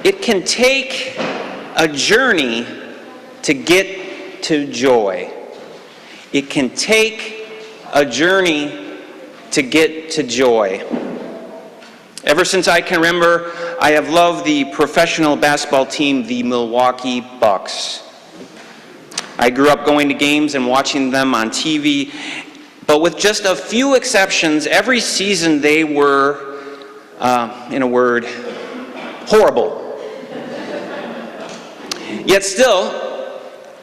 It can take a journey to get to joy. It can take a journey to get to joy. Ever since I can remember, I have loved the professional basketball team, the Milwaukee Bucks. I grew up going to games and watching them on TV, but with just a few exceptions, every season they were, in a word, horrible. Yet still,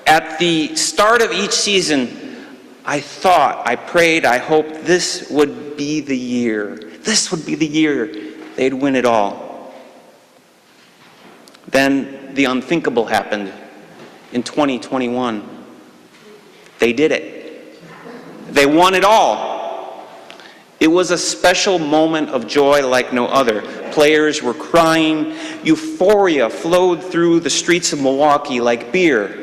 at the start of each season, I thought, I prayed, I hoped this would be the year. This would be the year they'd win it all. Then the unthinkable happened in 2021. They did it. They won it all. It was a special moment of joy like no other. Players were crying. Euphoria flowed through the streets of Milwaukee like beer.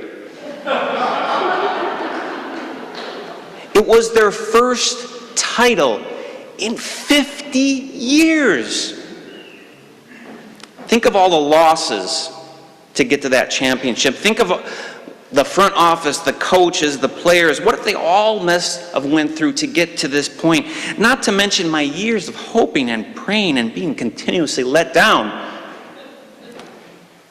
It was their first title in 50 years. Think of all the losses to get to that championship. Think of the front office, the coaches, the players. What if they all must have went through to get to this point? Not to mention my years of hoping and praying and being continuously let down.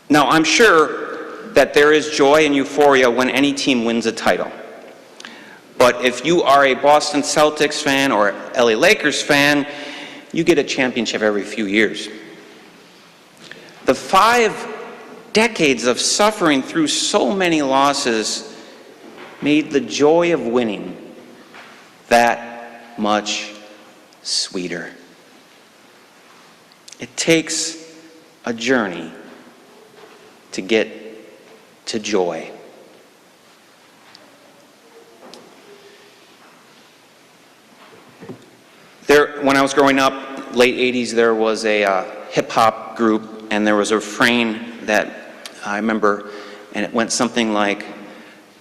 Now, I'm sure that there is joy and euphoria when any team wins a title. But if you are a Boston Celtics fan or LA Lakers fan, you get a championship every few years. The 5 decades of suffering through so many losses made the joy of winning that much sweeter. It takes a journey to get to joy. When I was growing up, late 80s, there was a hip-hop group, and there was a refrain that I remember, and it went something like,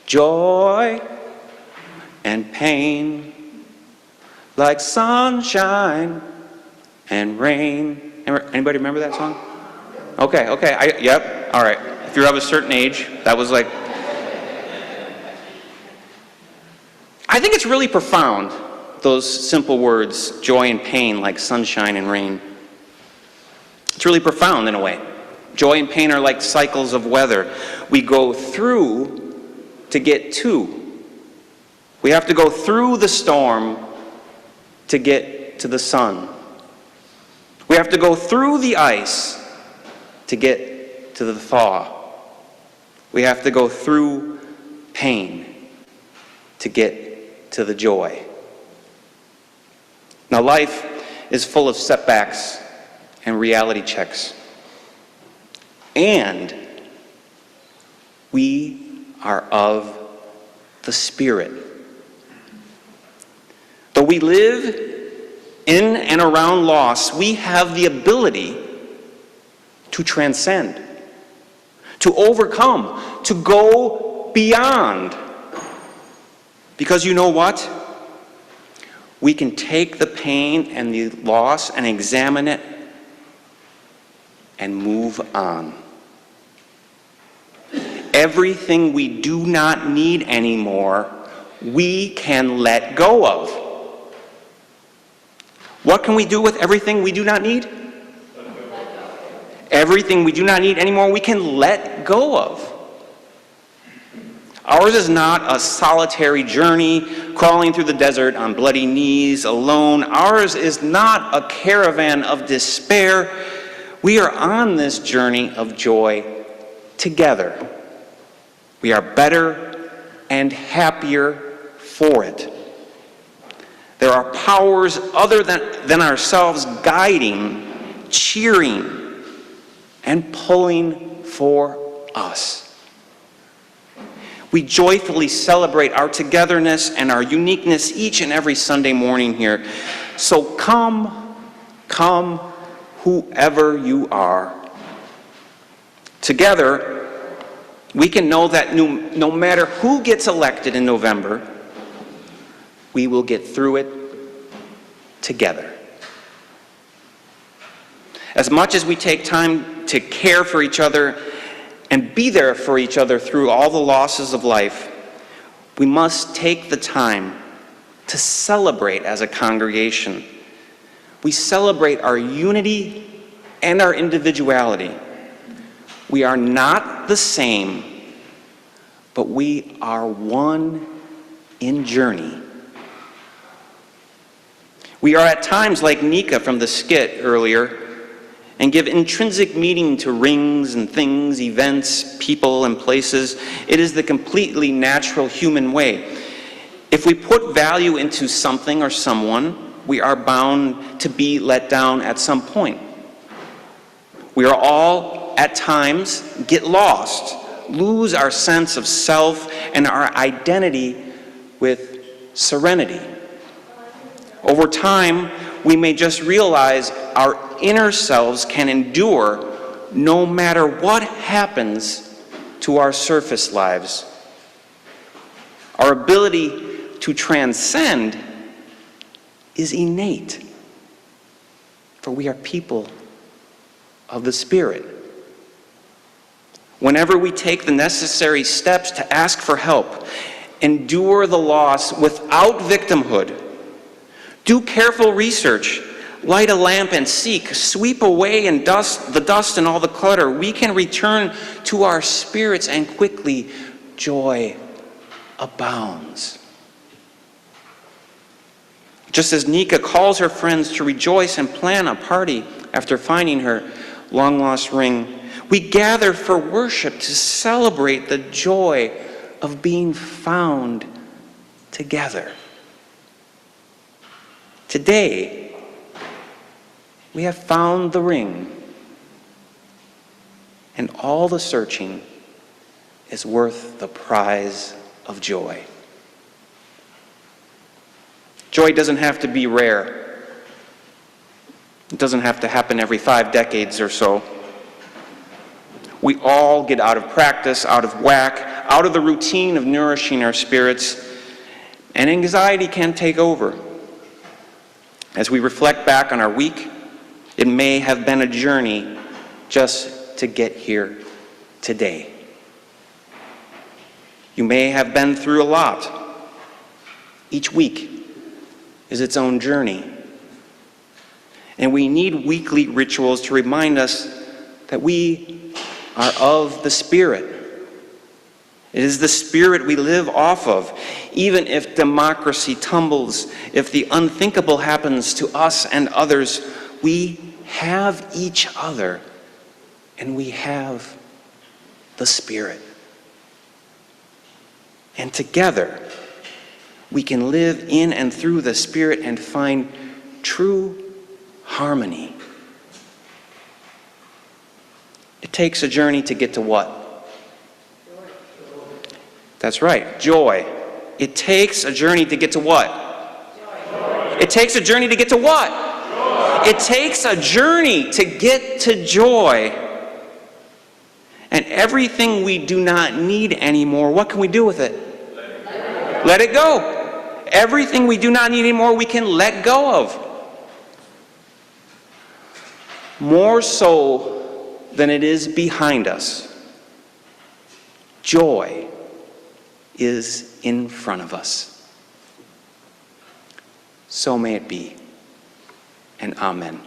joy and pain, like sunshine and rain. Anybody remember that song? Okay, yep, all right. If you're of a certain age, that was like... I think it's really profound, those simple words, joy and pain, like sunshine and rain. It's really profound in a way. Joy and pain are like cycles of weather. We go through to get to. We have to go through the storm to get to the sun. We have to go through the ice to get to the thaw. We have to go through pain to get to the joy. Now, life is full of setbacks and reality checks. And we are of the Spirit. Though we live in and around loss, we have the ability to transcend, to overcome, to go beyond. Because you know what? We can take the pain and the loss and examine it and move on. Everything we do not need anymore, we can let go of. What can we do with everything we do not need? Everything we do not need anymore, we can let go of. Ours is not a solitary journey, crawling through the desert on bloody knees alone. Ours is not a caravan of despair. We are on this journey of joy together. We are better and happier for it. There are powers other than ourselves guiding, cheering, and pulling for us. We joyfully celebrate our togetherness and our uniqueness each and every Sunday morning here. So come, whoever you are. Together, we can know that no matter who gets elected in November, we will get through it together. As much as we take time to care for each other and be there for each other through all the losses of life, we must take the time to celebrate as a congregation. We celebrate our unity and our individuality. We are not the same, but we are one in journey. We are at times like Nika from the skit earlier, and give intrinsic meaning to rings and things, events, people, and places. It is the completely natural human way. If we put value into something or someone, we are bound to be let down at some point. We are all, at times, get lost, lose our sense of self and our identity with serenity. Over time, we may just realize our inner selves can endure no matter what happens to our surface lives. Our ability to transcend is innate, for we are people of the Spirit. Whenever we take the necessary steps to ask for help, endure the loss without victimhood, do careful research, light a lamp and seek, sweep away and the dust and all the clutter, we can return to our spirits, and quickly joy abounds. Just as Nika calls her friends to rejoice and plan a party after finding her long-lost ring, we gather for worship to celebrate the joy of being found together. Today, we have found the ring, and all the searching is worth the prize of joy. Joy doesn't have to be rare. It doesn't have to happen every 5 decades or so. We all get out of practice, out of whack, out of the routine of nourishing our spirits, and anxiety can take over. As we reflect back on our week, it may have been a journey just to get here today. You may have been through a lot. Each week is its own journey. And we need weekly rituals to remind us that we are of the Spirit. It is the Spirit we live off of. Even if democracy tumbles, if the unthinkable happens to us and others, we have each other, and we have the Spirit. And together, we can live in and through the Spirit and find true harmony. It takes a journey to get to what? That's right, joy. It takes a journey to get to what? Joy. It takes a journey to get to what? Joy. It takes a journey to get to joy. And everything we do not need anymore, what can we do with it? Let it go. Everything we do not need anymore, we can let go of. More so than it is behind us. Joy is in front of us. So may it be, and amen.